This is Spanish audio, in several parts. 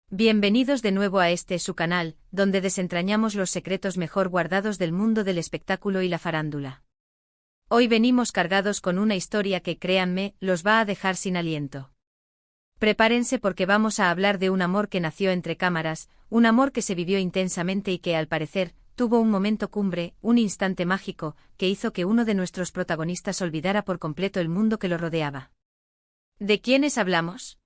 Bienvenidos de nuevo a su canal, donde desentrañamos los secretos mejor guardados del mundo del espectáculo y la farándula. Hoy venimos cargados con una historia que, créanme, los va a dejar sin aliento. Prepárense porque vamos a hablar de un amor que nació entre cámaras, un amor que se vivió intensamente y que, al parecer, tuvo un momento cumbre, un instante mágico, que hizo que uno de nuestros protagonistas olvidara por completo el mundo que lo rodeaba. ¿De quiénes hablamos?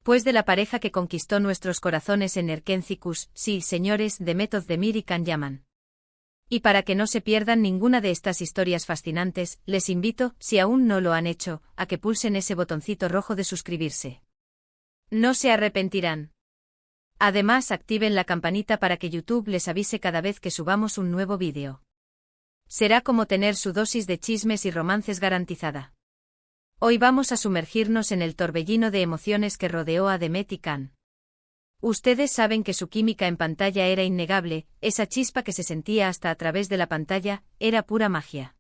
Pues de la pareja que conquistó nuestros corazones en Erkenci-Kuş, sí, señores, de Method Demir y Can Yaman. Y para que no se pierdan ninguna de estas historias fascinantes, les invito, si aún no lo han hecho, a que pulsen ese botoncito rojo de suscribirse. No se arrepentirán. Además, activen la campanita para que YouTube les avise cada vez que subamos un nuevo vídeo. Será como tener su dosis de chismes y romances garantizada. Hoy vamos a sumergirnos en el torbellino de emociones que rodeó a Demet y Can. Ustedes saben que su química en pantalla era innegable, esa chispa que se sentía hasta a través de la pantalla, era pura magia.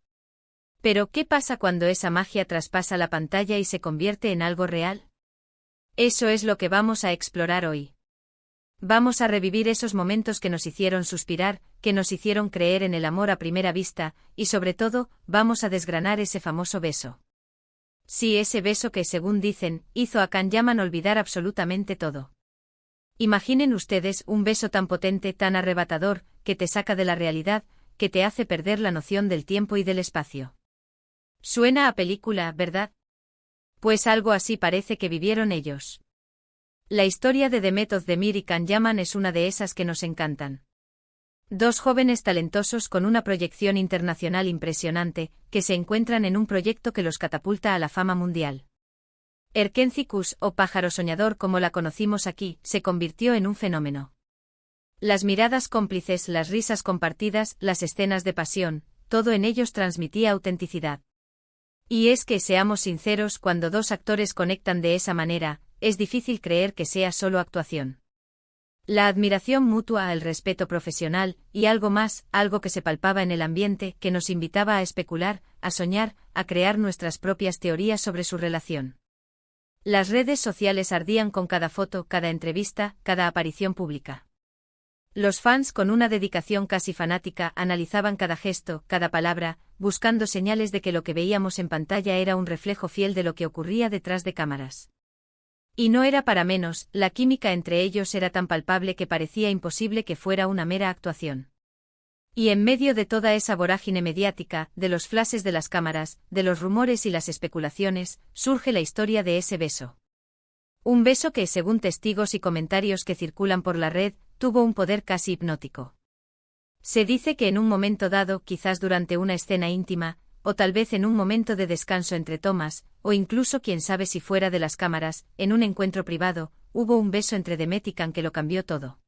Pero, ¿qué pasa cuando esa magia traspasa la pantalla y se convierte en algo real? Eso es lo que vamos a explorar hoy. Vamos a revivir esos momentos que nos hicieron suspirar, que nos hicieron creer en el amor a primera vista, y sobre todo, vamos a desgranar ese famoso beso. Sí, ese beso que, según dicen, hizo a Can Yaman olvidar absolutamente todo. Imaginen ustedes un beso tan potente, tan arrebatador, que te saca de la realidad, que te hace perder la noción del tiempo y del espacio. Suena a película, ¿verdad? Pues algo así parece que vivieron ellos. La historia de Demet Özdemir y Can Yaman es una de esas que nos encantan. Dos jóvenes talentosos con una proyección internacional impresionante, que se encuentran en un proyecto que los catapulta a la fama mundial. Erkenci-Kuş, o Pájaro Soñador como la conocimos aquí, se convirtió en un fenómeno. Las miradas cómplices, las risas compartidas, las escenas de pasión, todo en ellos transmitía autenticidad. Y es que, seamos sinceros, cuando dos actores conectan de esa manera, es difícil creer que sea solo actuación. La admiración mutua, el respeto profesional, y algo más, algo que se palpaba en el ambiente, que nos invitaba a especular, a soñar, a crear nuestras propias teorías sobre su relación. Las redes sociales ardían con cada foto, cada entrevista, cada aparición pública. Los fans, con una dedicación casi fanática, analizaban cada gesto, cada palabra, buscando señales de que lo que veíamos en pantalla era un reflejo fiel de lo que ocurría detrás de cámaras. Y no era para menos, la química entre ellos era tan palpable que parecía imposible que fuera una mera actuación. Y en medio de toda esa vorágine mediática, de los flashes de las cámaras, de los rumores y las especulaciones, surge la historia de ese beso. Un beso que, según testigos y comentarios que circulan por la red, tuvo un poder casi hipnótico. Se dice que en un momento dado, quizás durante una escena íntima, o tal vez en un momento de descanso entre tomas, o incluso quién sabe si fuera de las cámaras, en un encuentro privado, hubo un beso entre Demet y Can que lo cambió todo.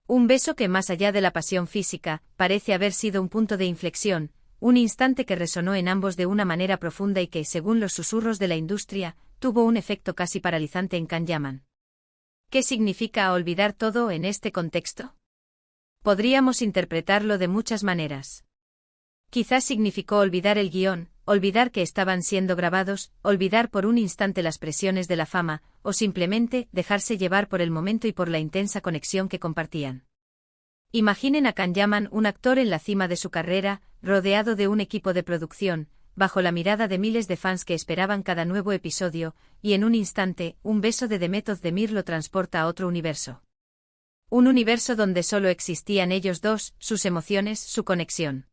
Un beso que, más allá de la pasión física, parece haber sido un punto de inflexión, un instante que resonó en ambos de una manera profunda y que, según los susurros de la industria, tuvo un efecto casi paralizante en Can Yaman. ¿Qué significa olvidar todo en este contexto? Podríamos interpretarlo de muchas maneras. Quizás significó olvidar el guión, olvidar que estaban siendo grabados, olvidar por un instante las presiones de la fama, o simplemente dejarse llevar por el momento y por la intensa conexión que compartían. Imaginen a Can Yaman, un actor en la cima de su carrera, rodeado de un equipo de producción, bajo la mirada de miles de fans que esperaban cada nuevo episodio, y en un instante, un beso de Demet Özdemir lo transporta a otro universo. Un universo donde solo existían ellos dos, sus emociones, su conexión.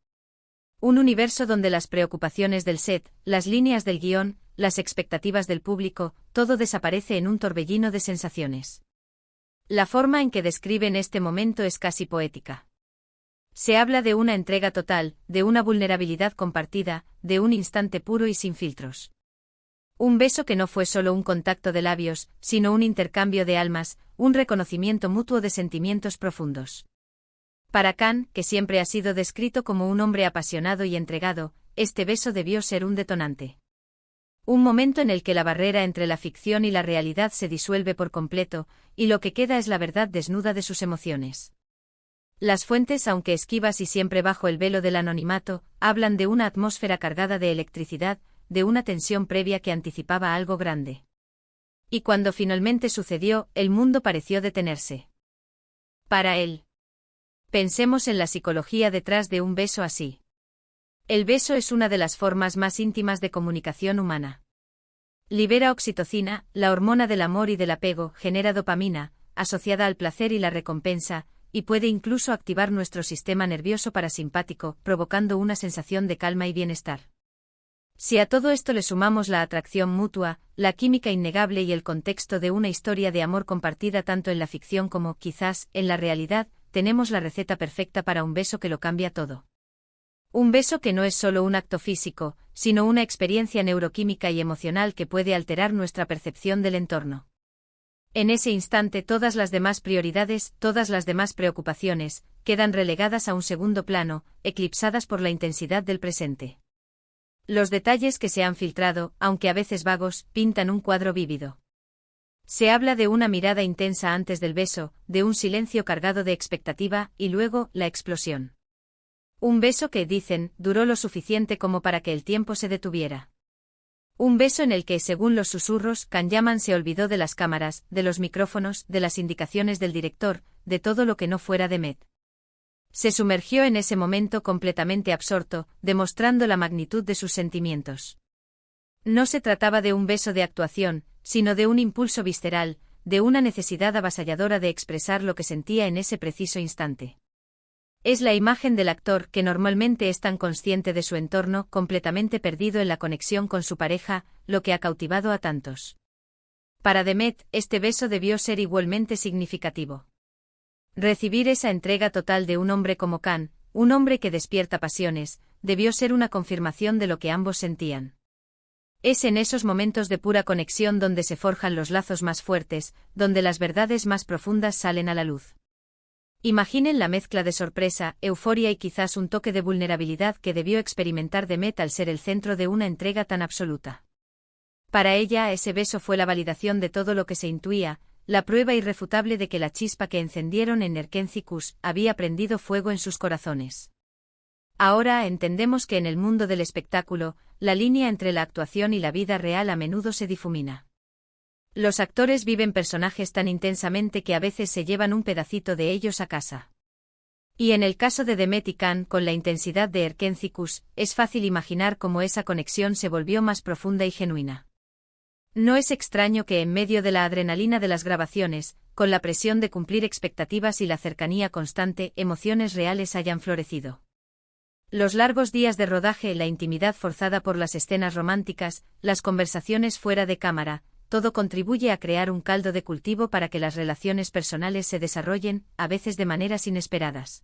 Un universo donde las preocupaciones del set, las líneas del guión, las expectativas del público, todo desaparece en un torbellino de sensaciones. La forma en que describen este momento es casi poética. Se habla de una entrega total, de una vulnerabilidad compartida, de un instante puro y sin filtros. Un beso que no fue solo un contacto de labios, sino un intercambio de almas, un reconocimiento mutuo de sentimientos profundos. Para Can, que siempre ha sido descrito como un hombre apasionado y entregado, este beso debió ser un detonante. Un momento en el que la barrera entre la ficción y la realidad se disuelve por completo, y lo que queda es la verdad desnuda de sus emociones. Las fuentes, aunque esquivas y siempre bajo el velo del anonimato, hablan de una atmósfera cargada de electricidad, de una tensión previa que anticipaba algo grande. Y cuando finalmente sucedió, el mundo pareció detenerse. Para él. Pensemos en la psicología detrás de un beso así. El beso es una de las formas más íntimas de comunicación humana. Libera oxitocina, la hormona del amor y del apego, genera dopamina, asociada al placer y la recompensa, y puede incluso activar nuestro sistema nervioso parasimpático, provocando una sensación de calma y bienestar. Si a todo esto le sumamos la atracción mutua, la química innegable y el contexto de una historia de amor compartida tanto en la ficción como, quizás, en la realidad, tenemos la receta perfecta para un beso que lo cambia todo. Un beso que no es solo un acto físico, sino una experiencia neuroquímica y emocional que puede alterar nuestra percepción del entorno. En ese instante todas las demás prioridades, todas las demás preocupaciones, quedan relegadas a un segundo plano, eclipsadas por la intensidad del presente. Los detalles que se han filtrado, aunque a veces vagos, pintan un cuadro vívido. Se habla de una mirada intensa antes del beso, de un silencio cargado de expectativa, y luego, la explosión. Un beso que, dicen, duró lo suficiente como para que el tiempo se detuviera. Un beso en el que, según los susurros, Kanyaman se olvidó de las cámaras, de los micrófonos, de las indicaciones del director, de todo lo que no fuera Demet. Se sumergió en ese momento completamente absorto, demostrando la magnitud de sus sentimientos. No se trataba de un beso de actuación, sino de un impulso visceral, de una necesidad avasalladora de expresar lo que sentía en ese preciso instante. Es la imagen del actor que normalmente es tan consciente de su entorno, completamente perdido en la conexión con su pareja, lo que ha cautivado a tantos. Para Demet, este beso debió ser igualmente significativo. Recibir esa entrega total de un hombre como Khan, un hombre que despierta pasiones, debió ser una confirmación de lo que ambos sentían. Es en esos momentos de pura conexión donde se forjan los lazos más fuertes, donde las verdades más profundas salen a la luz. Imaginen la mezcla de sorpresa, euforia y quizás un toque de vulnerabilidad que debió experimentar Demet al ser el centro de una entrega tan absoluta. Para ella ese beso fue la validación de todo lo que se intuía, la prueba irrefutable de que la chispa que encendieron en Erkencikus había prendido fuego en sus corazones. Ahora entendemos que en el mundo del espectáculo, la línea entre la actuación y la vida real a menudo se difumina. Los actores viven personajes tan intensamente que a veces se llevan un pedacito de ellos a casa. Y en el caso de Demet y Khan, con la intensidad de Erkencikus, es fácil imaginar cómo esa conexión se volvió más profunda y genuina. No es extraño que en medio de la adrenalina de las grabaciones, con la presión de cumplir expectativas y la cercanía constante, emociones reales hayan florecido. Los largos días de rodaje, la intimidad forzada por las escenas románticas, las conversaciones fuera de cámara, todo contribuye a crear un caldo de cultivo para que las relaciones personales se desarrollen, a veces de maneras inesperadas.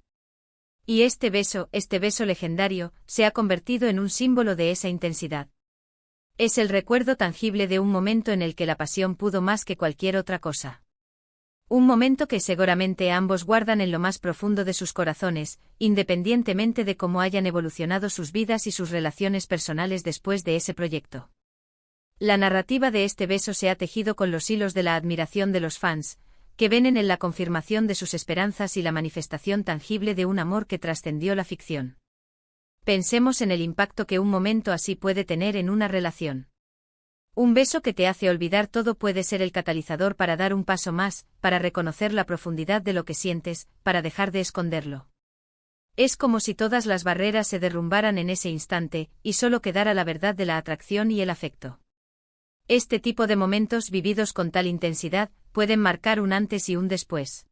Y este beso legendario, se ha convertido en un símbolo de esa intensidad. Es el recuerdo tangible de un momento en el que la pasión pudo más que cualquier otra cosa. Un momento que seguramente ambos guardan en lo más profundo de sus corazones, independientemente de cómo hayan evolucionado sus vidas y sus relaciones personales después de ese proyecto. La narrativa de este beso se ha tejido con los hilos de la admiración de los fans, que ven en él la confirmación de sus esperanzas y la manifestación tangible de un amor que trascendió la ficción. Pensemos en el impacto que un momento así puede tener en una relación. Un beso que te hace olvidar todo puede ser el catalizador para dar un paso más, para reconocer la profundidad de lo que sientes, para dejar de esconderlo. Es como si todas las barreras se derrumbaran en ese instante, y solo quedara la verdad de la atracción y el afecto. Este tipo de momentos vividos con tal intensidad, pueden marcar un antes y un después.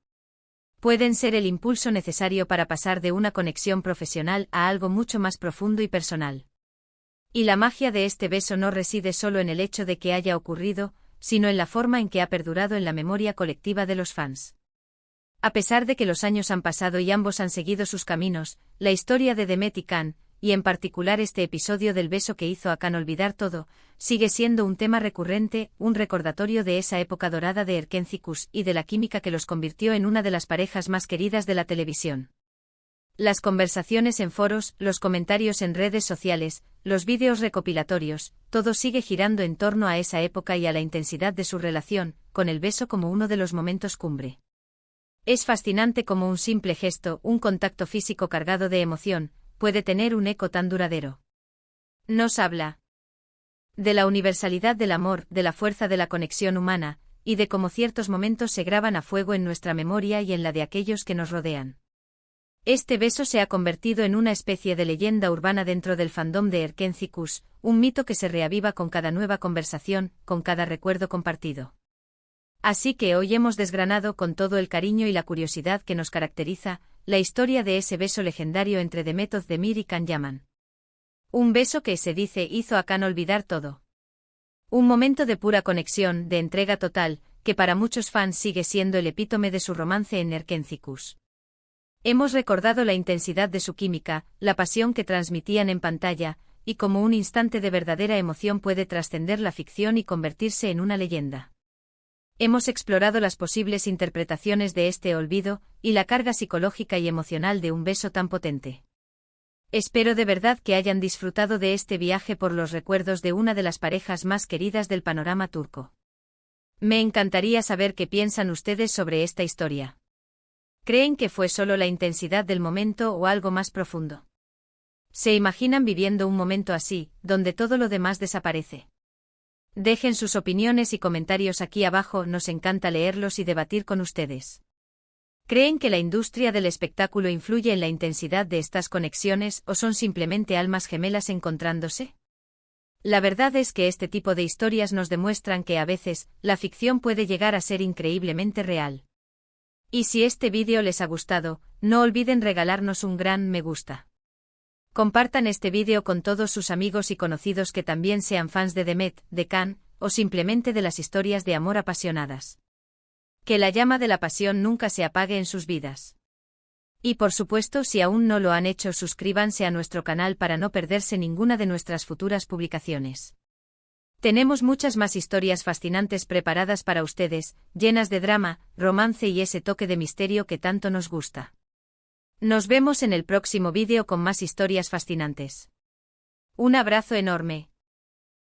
Pueden ser el impulso necesario para pasar de una conexión profesional a algo mucho más profundo y personal. Y la magia de este beso no reside solo en el hecho de que haya ocurrido, sino en la forma en que ha perdurado en la memoria colectiva de los fans. A pesar de que los años han pasado y ambos han seguido sus caminos, la historia de Demet y Khan, y en particular este episodio del beso que hizo a Khan olvidar todo, sigue siendo un tema recurrente, un recordatorio de esa época dorada de Erkencikus y de la química que los convirtió en una de las parejas más queridas de la televisión. Las conversaciones en foros, los comentarios en redes sociales, los vídeos recopilatorios, todo sigue girando en torno a esa época y a la intensidad de su relación, con el beso como uno de los momentos cumbre. Es fascinante cómo un simple gesto, un contacto físico cargado de emoción, puede tener un eco tan duradero. Nos habla De la universalidad del amor, de la fuerza de la conexión humana, y de cómo ciertos momentos se graban a fuego en nuestra memoria y en la de aquellos que nos rodean. Este beso se ha convertido en una especie de leyenda urbana dentro del fandom de Erkencicus, un mito que se reaviva con cada nueva conversación, con cada recuerdo compartido. Así que hoy hemos desgranado con todo el cariño y la curiosidad que nos caracteriza, la historia de ese beso legendario entre Demet Özdemir y Can Yaman. Un beso que, se dice, hizo a Can olvidar todo. Un momento de pura conexión, de entrega total, que para muchos fans sigue siendo el epítome de su romance en Erkencicus. Hemos recordado la intensidad de su química, la pasión que transmitían en pantalla, y cómo un instante de verdadera emoción puede trascender la ficción y convertirse en una leyenda. Hemos explorado las posibles interpretaciones de este olvido, y la carga psicológica y emocional de un beso tan potente. Espero de verdad que hayan disfrutado de este viaje por los recuerdos de una de las parejas más queridas del panorama turco. Me encantaría saber qué piensan ustedes sobre esta historia. ¿Creen que fue solo la intensidad del momento o algo más profundo? ¿Se imaginan viviendo un momento así, donde todo lo demás desaparece? Dejen sus opiniones y comentarios aquí abajo, nos encanta leerlos y debatir con ustedes. ¿Creen que la industria del espectáculo influye en la intensidad de estas conexiones o son simplemente almas gemelas encontrándose? La verdad es que este tipo de historias nos demuestran que a veces, la ficción puede llegar a ser increíblemente real. Y si este vídeo les ha gustado, no olviden regalarnos un gran me gusta. Compartan este vídeo con todos sus amigos y conocidos que también sean fans de Demet, de Can, o simplemente de las historias de amor apasionadas. Que la llama de la pasión nunca se apague en sus vidas. Y por supuesto, si aún no lo han hecho, suscríbanse a nuestro canal para no perderse ninguna de nuestras futuras publicaciones. Tenemos muchas más historias fascinantes preparadas para ustedes, llenas de drama, romance y ese toque de misterio que tanto nos gusta. Nos vemos en el próximo vídeo con más historias fascinantes. Un abrazo enorme.